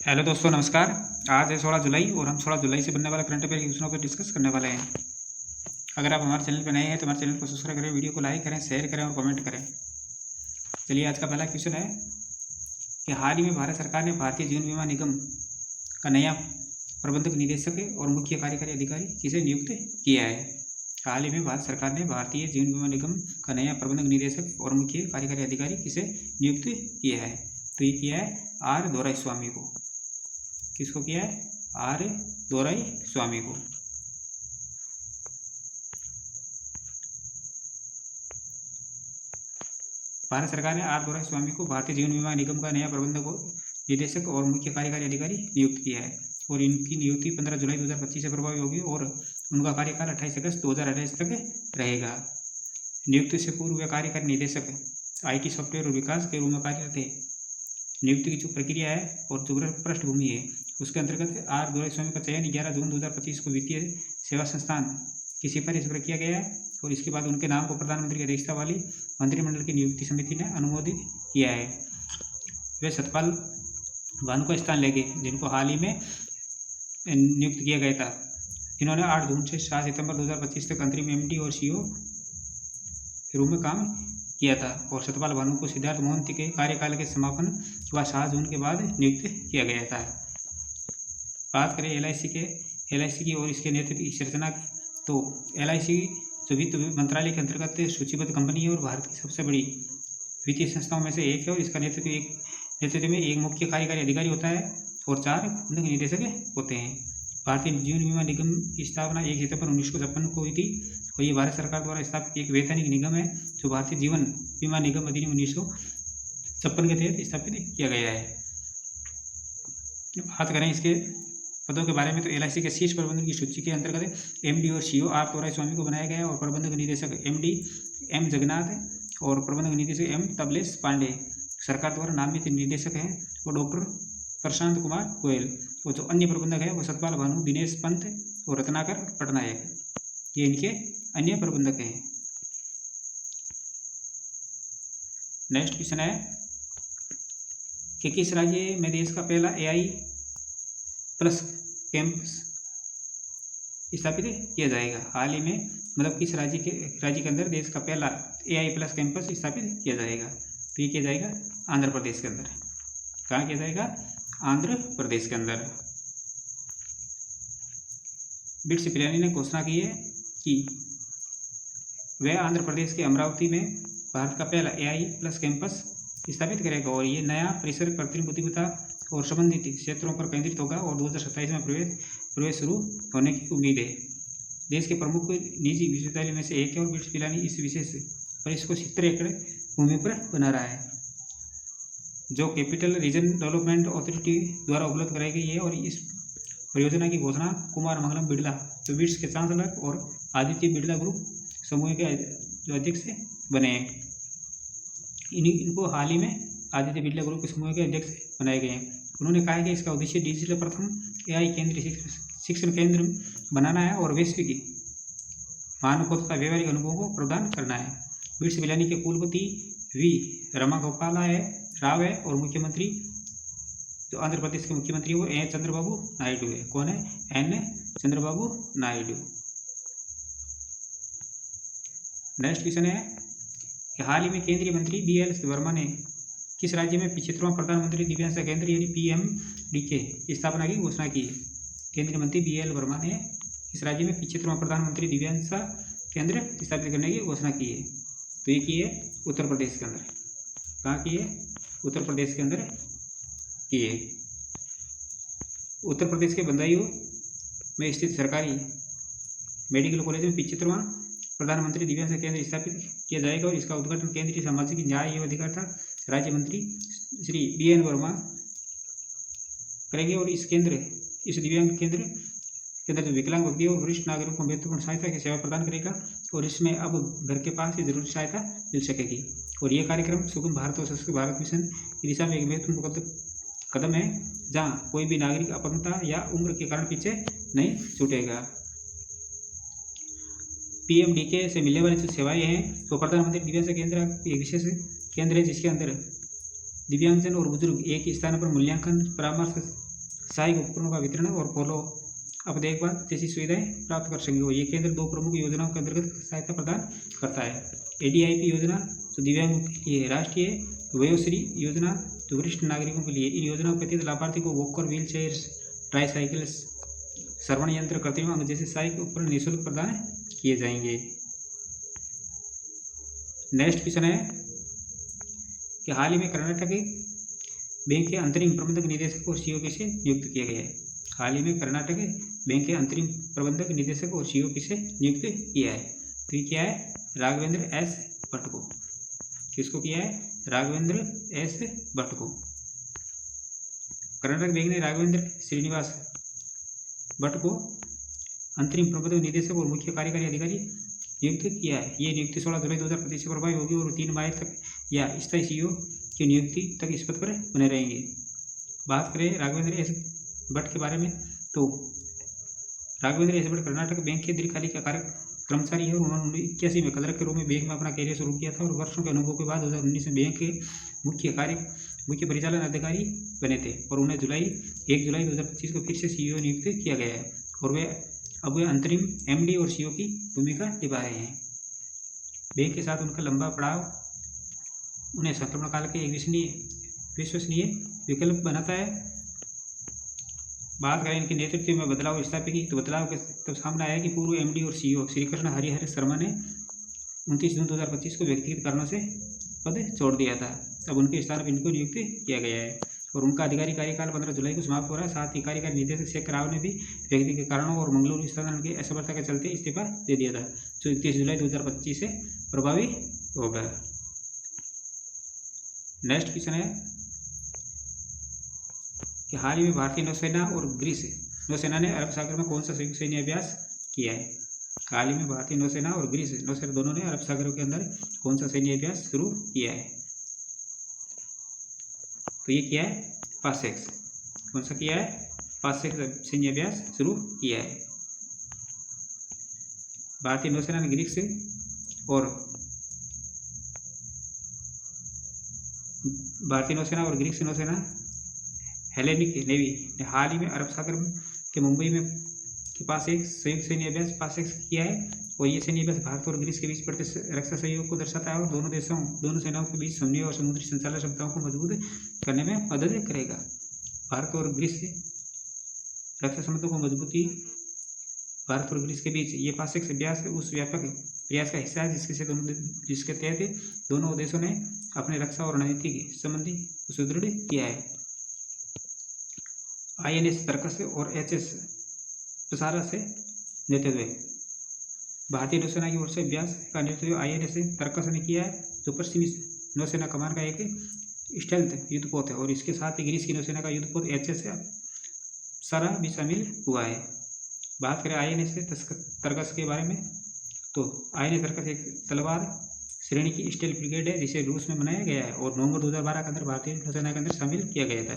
Hello दोस्तों, नमस्कार। आज है 16 जुलाई और हम 16 जुलाई से बनने वाले करंट अफेयर के क्वेश्चनों पर डिस्कस करने वाले हैं। अगर आप हमारे चैनल पर नए हैं तो हमारे चैनल को सब्सक्राइब करें, वीडियो को लाइक करें, शेयर करें और कमेंट करें। चलिए, आज का पहला क्वेश्चन है कि हाल ही में भारत सरकार ने भारतीय जीवन बीमा निगम का नया प्रबंधक निदेशक और मुख्य कार्यकारी अधिकारी किसे नियुक्त किया है। हाल ही में भारत सरकार ने भारतीय जीवन बीमा निगम का नया प्रबंधक निदेशक और मुख्य कार्यकारी अधिकारी किसे नियुक्त किया है। तो ये किया है आर दोराईस्वामी को। किसको किया है? आर दोराईस्वामी को। भारत सरकार ने आर दोराईस्वामी को भारतीय जीवन बीमा निगम का नया प्रबंधक निदेशक और मुख्य कार्यकारी अधिकारी नियुक्त किया है और इनकी नियुक्ति 15 जुलाई 2025 से प्रभावी होगी और उनका कार्यकाल 28 अगस्त 2028 तक रहेगा। नियुक्ति से पूर्व वे कार्यकारी निदेशक IT सॉफ्टवेयर और विकास के रूप में कार्यरत थे। नियुक्ति की जो प्रक्रिया है और जो पृष्ठभूमि है उसके अंतर्गत आर दोराईस्वामी का चयन 11 जून 2025 को वित्तीय सेवा संस्थान की सिफारिश पर किया गया है और इसके बाद उनके नाम को प्रधानमंत्री की अध्यक्षता वाली मंत्रिमंडल की नियुक्ति समिति ने अनुमोदित किया है। वे सतपाल भानु का स्थान लेंगे जिनको हाल ही में नियुक्त किया गया था, जिन्होंने 8 जून से 7 सितंबर 2025 तक अंतरिम MD और CEO के रूप में काम किया था और सतपाल भानु को सिद्धार्थ मोहंती के कार्यकाल के समापन व 7 जून के बाद नियुक्त किया गया था। बात करें LIC की और इसके नेतृत्व की संरचना की, तो LIC जो वित्त मंत्रालय के अंतर्गत सूचीबद्ध कंपनी है और भारत की सबसे बड़ी वित्तीय संस्थाओं में से एक है और इसका नेतृत्व में एक मुख्य कार्यकारी अधिकारी होता है और 4 प्रबंधक निदेशक होते हैं। भारतीय जीवन बीमा निगम की स्थापना 1 सितंबर 1956 को हुई थी और ये भारत सरकार द्वारा स्थापित एक वैधानिक निगम है जो भारतीय जीवन बीमा निगम अधिनियम 1956 के तहत स्थापित किया गया है। बात करें इसके पदों के बारे में तो LIC के शीर्ष प्रबंधन की सूची के अंतर्गत MD और CEO आर दोराईस्वामी को बनाया गया और प्रबंधक निदेशक MD M जगन्नाथ और प्रबंधक निदेशक M तबलेश पांडे सरकार द्वारा नामित निदेशक हैं वो डॉक्टर प्रशांत कुमार गोयल और जो अन्य प्रबंधक है वो सतपाल भानु, दिनेश पंत और रत्नाकर पटनायक, ये इनके अन्य प्रबंधक हैं। नेक्स्ट क्वेश्चन है कि किस राज्य में देश का पहला AI+ कैंपस स्थापित किया जाएगा। हाल ही में मतलब किस राज्य के अंदर देश का पहला AI+ कैंपस स्थापित किया जाएगा। तो ये किया जाएगा आंध्र प्रदेश के अंदर। कहाँ किया जाएगा? आंध्र प्रदेश के अंदर। बिट्स पिलानी ने घोषणा की है कि वह आंध्र प्रदेश के अमरावती में भारत का पहला AI+ कैंपस स्थापित करेगा और ये नया परिसर कृत्रिम बुद्धिमत्ता और संबंधित क्षेत्रों पर केंद्रित होगा और 2027 में प्रवेश शुरू होने की उम्मीद है। देश के प्रमुख निजी विश्वविद्यालय में से एक है और बिट्स पिलानी इस विशेष परिसर को 70 एकड़ भूमि पर बना रहा है जो कैपिटल रीजन डेवलपमेंट अथॉरिटी द्वारा उपलब्ध कराई गई है और इस परियोजना की घोषणा कुमार मंगलम बिड़ला जो बिट्स के चांसलर और आदित्य बिड़ला ग्रुप समूह के जो अध्यक्ष बने हैं। इनको हाल ही में आदित्य बिड़ला ग्रुप के समूह के अध्यक्ष बनाए गए हैं। उन्होंने कहा कि इसका उद्देश्य डिजिटल प्रथम AI केंद्रीय शिक्षण केंद्र बनाना है और वैश्विक मानकों तथा व्यवहारिक अनुभवों को प्रदान करना है। बिट्स पिलानी के कुलपति V रामागोपाल राव है और मुख्यमंत्री जो आंध्र प्रदेश के मुख्यमंत्री वो N चंद्रबाबू नायडू है। कौन है? N Chandrababu Naidu. Next question है कि हाल ही में केंद्रीय मंत्री BL वर्मा ने किस राज्य में 75वां प्रधानमंत्री दिव्यांग केंद्र यानी PMDK की स्थापना की घोषणा की है। केंद्रीय मंत्री BL वर्मा ने किस राज्य में 75वां प्रधानमंत्री दिव्यांग केंद्र स्थापित करने की घोषणा की है। तो ये की है उत्तर प्रदेश के अंदर। कहाँ की है? उत्तर प्रदेश के अंदर की है। उत्तर प्रदेश के बदायूं में स्थित सरकारी मेडिकल कॉलेज में 75वां प्रधानमंत्री दिव्यांग केंद्र स्थापित किया जाएगा और इसका उद्घाटन केंद्रीय सामाजिक न्याय एवं अधिकारिता राज्य मंत्री श्री BN वर्मा करेंगे और इस दिव्यांग केंद्र के अंदर जो विकलांग व्यक्ति और वरिष्ठ नागरिकों को महत्वपूर्ण सहायता की सेवा प्रदान करेगा और इसमें अब घर के पास ही जरूरी सहायता मिल सकेगी और ये कार्यक्रम सुगम भारत और सशक्त भारत मिशन की दिशा में एक महत्वपूर्ण कदम है जहाँ कोई भी नागरिक अपंगता या उम्र के कारण पीछे नहीं छूटेगा। PMDK से मिलने वाली जो सेवाएं हैं तो प्रधानमंत्री दिव्यांग केंद्र एक विशेष केंद्र है जिसके अंदर दिव्यांगजन और बुजुर्ग एक ही स्थान पर मूल्यांकन, परामर्श, सहायक उपकरणों का वितरण और फॉलो अप देखभाल जैसी सुविधाएं प्राप्त कर सकेंगे। ये केंद्र 2 प्रमुख योजनाओं के अंतर्गत सहायता प्रदान करता है। ADIP योजना जो दिव्यांगों के लिए राष्ट्रीय वयोश्री योजना जो वरिष्ठ नागरिकों के लिए। इन योजनाओं के तहत लाभार्थी को वॉकर, व्हील चेयर्स, ट्राईसाइकिल्स, श्रवण यंत्र, कृत्रिम अंग जैसे सहायक उपकरण निःशुल्क प्रदान किए जाएंगे। नेक्स्ट क्वेश्चन है कि हाल ही में कर्नाटक बैंक के अंतरिम प्रबंधक निदेशक और CEO किसे नियुक्त किया गया है। हाल ही में कर्नाटक बैंक के अंतरिम प्रबंधक निदेशक और CEO किसे नियुक्त किया है। तो ये क्या है, राघवेंद्र S भट्ट को। किसको किया है, राघवेंद्र S भट्ट को। कर्नाटक बैंक ने राघवेंद्र श्रीनिवास भट्ट को अंतरिम प्रबंधक निदेशक और मुख्य कार्यकारी अधिकारी नियुक्त किया है। ये नियुक्ति 16 जुलाई 2025 से प्रभावी होगी और 3 मार्च तक या स्थायी CEO की नियुक्ति तक इस पद पर बने रहेंगे। बात करें राघवेंद्र S भट्ट के बारे में, तो राघवेंद्र S भट्ट कर्नाटक बैंक के दीर्घकालिक कर्मचारी है और उन्होंने 81 में क्लर्क के रूप में बैंक में अपना कैरियर शुरू किया था और वर्षों के अनुभव के बाद 2019 में बैंक के मुख्य परिचालन अधिकारी बने थे और उन्हें 1 जुलाई 2025 को फिर से CEO नियुक्त किया गया है और वे अंतरिम MD और CEO की भूमिका निभा रहे हैं। बैंक के साथ उनका लंबा पड़ाव उन्हें संक्रमण काल के एक विश्वसनीय विकल्प बनाता है। बात करें इनके नेतृत्व में बदलाव स्थापित की, तो बदलाव के तब सामने आया कि पूर्व MD और CEO श्रीकृष्ण हरिहर शर्मा ने 29 जून 2025 को व्यक्तिगत कारणों से पद छोड़ दिया था। अब उनके स्थान पर इनको नियुक्त किया गया है और उनका अधिकारी कार्यकाल 15 जुलाई को समाप्त हो रहा है। साथ ही कार्यकारी निदेशक शेखर राव ने भी व्यक्तिगत कारणों और मंगलुरु स्थान के असफलता के चलते इस्तीफा दे दिया था, जो 31 जुलाई 2025 से प्रभावी होगा। नेक्स्ट क्वेश्चन है कि हाल ही में भारतीय नौसेना और ग्रीस नौसेना ने अरब सागर में कौन सा संयुक्त सैन्य अभ्यास किया है। हाल ही में भारतीय नौसेना और ग्रीस नौसेना दोनों ने अरब सागर के अंदर कौन सा सैन्य अभ्यास शुरू किया है। तो ये क्या है, पासेक्स। कौन सा किया है, पासेक्स सैन्य अभ्यास शुरू किया है। भारतीय नौसेना ने ग्रीस और ग्रीस नौसेना हेलेनिक नेवी ने हाल ही में अरब सागर के मुंबई में के पास एक संयुक्त सैन्य अभ्यास पासेक्स किया है और ये सैन्य अभ्यास भारत और ग्रीस के बीच बढ़ते रक्षा सहयोग को दर्शाता है और दोनों सेनाओं के बीच समन्वय और समुद्री संचालन क्षमताओं को मजबूत करने में मदद करेगा। भारत और ग्रीस रक्षा संबंधों को मजबूती भारत और ग्रीस के बीच ये पासेक्स अभ्यास उस व्यापक प्रयास का हिस्सा है जिसके तहत दोनों देशों ने अपने रक्षा और रणनीतिक संबंधी को सुदृढ़ किया है। INS तर्कस और HS प्रसारा से नेतृत्व। भारतीय नौसेना की ओर से अभ्यास का नेतृत्व INS तर्कस ने किया है, जो पश्चिमी नौसेना कमान का एक स्टेल्थ युद्धपोत है और इसके साथ ही ग्रीस की नौसेना का युद्धपोत HS सारा भी शामिल हुआ है। बात करें INS तर्कस के बारे में, तो INS तर्कस एक तलवार श्रेणी की स्टील ब्रिगेड है जिसे रूस में बनाया गया है और नवंबर 2012 के अंदर भारतीय नौसेना के अंदर शामिल किया गया था।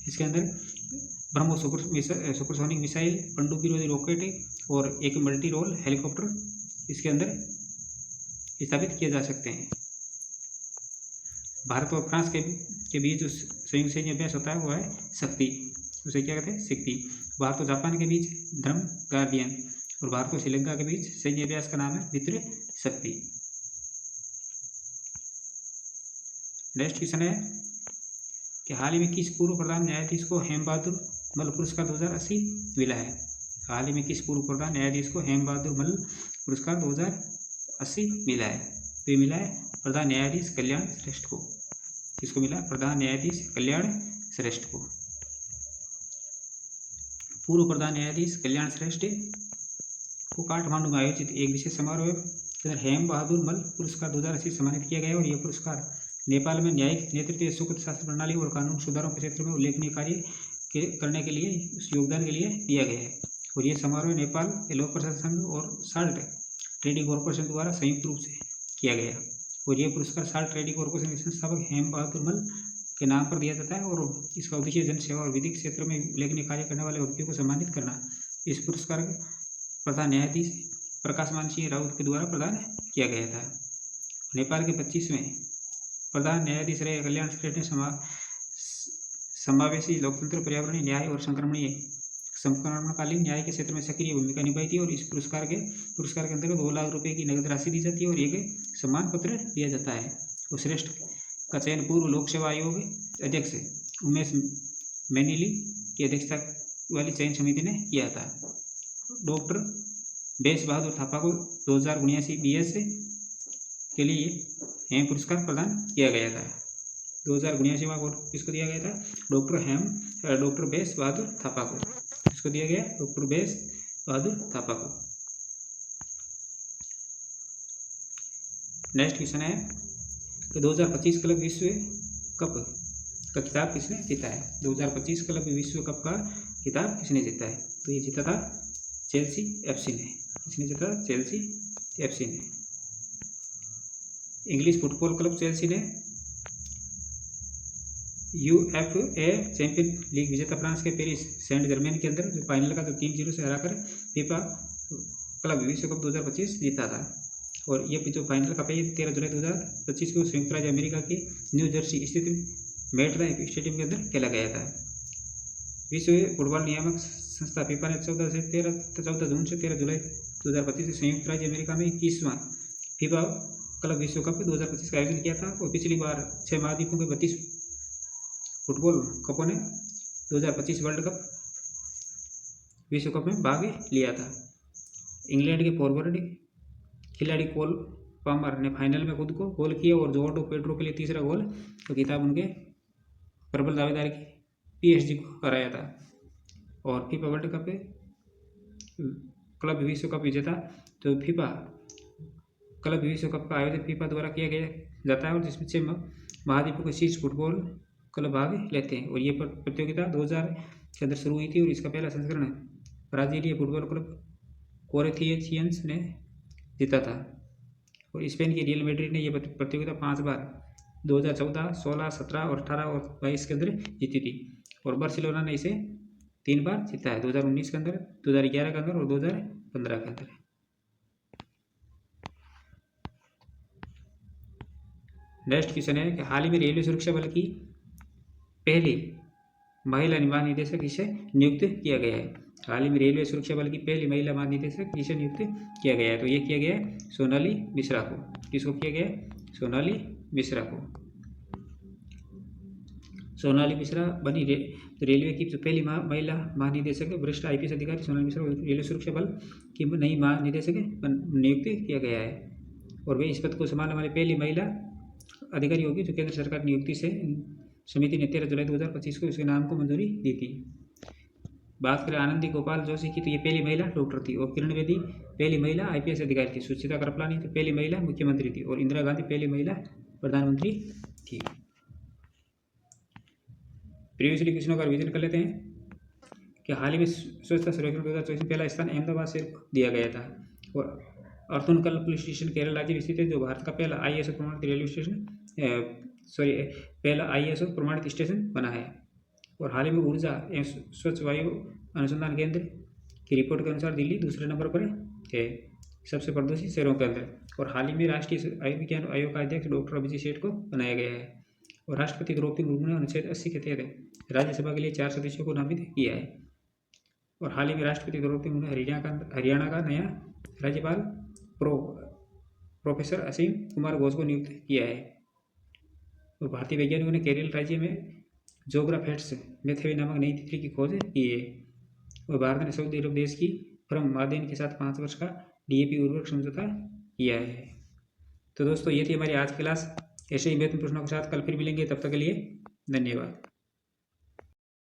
इसके अंदर ब्रह्मोस सुपरसोनिक मिसाइल, पनडुब्बी रोधी रॉकेट और एक मल्टी रोल हेलीकॉप्टर इसके अंदर स्थापित किए जा सकते हैं। भारत और फ्रांस के बीच जो संयुक्त सैन्य अभ्यास होता है वो है शक्ति, उसे क्या कहते हैं, शक्ति। भारत और जापान के बीच धर्म गार्डियन और भारत और श्रीलंका के बीच सैन्य अभ्यास का नाम है मित्र शक्ति। नेक्स्ट क्वेश्चन है कि हाल ही में किस पूर्व प्रधान न्यायाधीश को हेम बहादुर मल पुरस्कार 2080 मिला है। हाल ही में किस पूर्व प्रधान न्यायाधीश को हेम बहादुर मल पुरस्कार 2080 मिला है। तो ये मिला है प्रधान न्यायाधीश कल्याण श्रेष्ठ को। किसको मिला, प्रधान न्यायाधीश कल्याण श्रेष्ठ को। पूर्व प्रधान न्यायाधीश कल्याण श्रेष्ठ को काठमांडू में आयोजित एक विशेष समारोह के अंदर हेम बहादुर मल पुरस्कार 2080 सम्मानित किया गया और यह पुरस्कार नेपाल में न्यायिक नेतृत्व, सुकृत शासन प्रणाली और कानून सुधारों के क्षेत्र में उल्लेखनीय कार्य करने के लिए योगदान के लिए दिया गया है। और ये समारोह नेपाल लोक प्रशासन संघ और साल्ट ट्रेडिंग कॉर्पोरेशन द्वारा संयुक्त रूप से किया गया और ये पुरस्कार साल्ट ट्रेडिंग कॉर्पोरेशन के संस्थापक हेम बहादुर मल के नाम पर दिया जाता है और इसका उद्देश्य जन सेवा और विधिक क्षेत्र में उल्लेखनीय कार्य करने वाले व्यक्तियों को सम्मानित करना। इस पुरस्कार प्रधान न्यायाधीश प्रकाशमान सिंह राउत के द्वारा प्रदान किया गया था। नेपाल के 25वें प्रधान न्यायाधीश रहे कल्याण श्रेष्ठ ने समावेशी, लोकतंत्र, पर्यावरणीय न्याय और संक्रमणकालीन न्याय के क्षेत्र में सक्रिय भूमिका निभाई थी। और इस पुरस्कार के अंतर्गत 2 लाख रुपए की नगद राशि दी जाती है और एक सम्मान पत्र दिया जाता है। और श्रेष्ठ का चयन पूर्व लोक सेवा आयोग अध्यक्ष उमेश मैनिली की अध्यक्षता वाली चयन समिति ने किया था। डॉक्टर बेस बहादुर थापा को 2079 BS के लिए हेम पुरस्कार प्रदान किया गया था। 2079 अवार्ड किसको दिया गया था? डॉक्टर बेस बहादुर थापा को। किसको दिया गया? डॉक्टर बेस बहादुर थापा को। नेक्स्ट क्वेश्चन है कि 2025 क्लब विश्व कप का खिताब किसने जीता है? 2025 क्लब विश्व कप का खिताब किसने जीता है? तो ये जीता था चेल्सी FC ने। किसने जीता? चेल्सी FC ने। इंग्लिश फुटबॉल क्लब चेल्सी ने UEFA चैंपियन लीग विजेता फ्रांस के पेरिस सेंट जर्मेन के अंदर जो फाइनल का 3-0 से हराकर फीफा क्लब विश्व कप 2025 जीता था। और ये जो फाइनल कप है ये 13 जुलाई 2025 को संयुक्त राज्य अमेरिका के न्यू जर्सी स्थित मेटलाइफ स्टेडियम के अंदर खेला गया था। विश्व फुटबॉल नियामक संस्था फीफा ने 14 जून से 13 जुलाई 2025 से संयुक्त राज्य अमेरिका में 21वां फीफा क्लब विश्व कप 2025 का आयोजन किया था। और पिछली बार 6 महाद्वीपों के 32 फुटबॉल कपों ने 2025 वर्ल्ड कप विश्व कप में भाग लिया था। इंग्लैंड के फॉरवर्ड खिलाड़ी कोल पामर ने फाइनल में खुद को गोल किया और जोर्डो पेड्रो के लिए तीसरा गोल तो खिताब उनके प्रबल दावेदार की PSG को हराया था। और फीफा वर्ल्ड कप क्लब विश्व कप विजेता तो फीफा क्लब विश्व कप का आयोजन फीफा द्वारा किया गया जाता है और जिसमें 6 महाद्वीपों के शीर्ष फुटबॉल क्लब भाग लेते हैं। और ये प्रतियोगिता 2000 के अंदर शुरू हुई थी और इसका पहला संस्करण ब्राजीलिया फुटबॉल क्लब कोरिंथियंस ने जीता था। और स्पेन के रियल मैड्रिड ने यह प्रतियोगिता 5 बार 2014, 16, 17 और 18 और 22 के अंदर जीती थी। और बार्सिलोना ने इसे 3 बार जीता है, 2019 के अंदर, 2011 के अंदर और 2015 के अंदर। नेक्स्ट क्वेश्चन है कि हाल ही में रेलवे सुरक्षा बल की पहली महिला महानिदेशक किसे नियुक्त किया गया है? हाल ही में रेलवे सुरक्षा बल की पहली महिला महानिदेशक किसे नियुक्त किया गया है? तो ये किया गया है सोनाली मिश्रा को। किसको किया गया है? सोनाली मिश्रा को। सोनाली मिश्रा बनी रेलवे की जो पहली महिला महानिदेशक वरिष्ठ IPS अधिकारी सोनाली मिश्रा रेलवे सुरक्षा बल की नई महानिदेशक नियुक्त किया गया है। और वे इस पद को संभालने वाली पहली महिला अधिकारी होगी जो केंद्र सरकार नियुक्ति से समिति ने 13 जुलाई 2025 को इसके नाम को मंजूरी दी थी। बात करें आनंदी गोपाल जोशी की तो ये पहली महिला डॉक्टर थी। और किरण बेदी पहली महिला IPS अधिकारी थी। सुचिता कृपलानी तो पहली महिला मुख्यमंत्री थी। और इंदिरा गांधी पहली महिला प्रधानमंत्री थी। प्रीवियसली क्वेश्चनों का रिवीजन कर लेते हैं कि हाल ही में स्वच्छता सर्वेक्षण 2024 पहला स्थान अहमदाबाद से दिया गया था। और अर्थुनकल पुलिस स्टेशन केरल राज्य में स्थित है जो भारत का पहला ISO प्रमाणित रेलवे स्टेशन पहला ISO प्रमाणित स्टेशन बना है। और हाल ही में ऊर्जा एवं स्वच्छ वायु अनुसंधान केंद्र की रिपोर्ट के अनुसार दिल्ली दूसरे नंबर पर है सबसे प्रदूषित शहरों के अंदर। और हाल ही में राष्ट्रीय आयुर्विज्ञान आयोग का अध्यक्ष डॉक्टर अभिजीत सेठ को बनाया गया है। और राष्ट्रपति द्रौपदी मुर्मू ने अनुच्छेद 80 के तहत राज्यसभा के लिए 4 सदस्यों को नामित किया है। और हाल ही में राष्ट्रपति द्रौपदी मुर्मू ने हरियाणा का नया राज्यपाल प्रोफेसर असीम कुमार घोष को नियुक्त किया है। और भारतीय वैज्ञानिकों ने केरल राज्य में जोग्राफेट्स मेथेवी नामक नई तितली की खोज की है। और भारत ने सऊदी अरब देश की फर्म मादेन के साथ 5 वर्ष का DAP उर्वरक समझौता किया है। तो दोस्तों ये थी हमारी आज की क्लास। ऐसे ही महत्वपूर्ण प्रश्नों के साथ कल फिर मिलेंगे, तब तक के लिए धन्यवाद।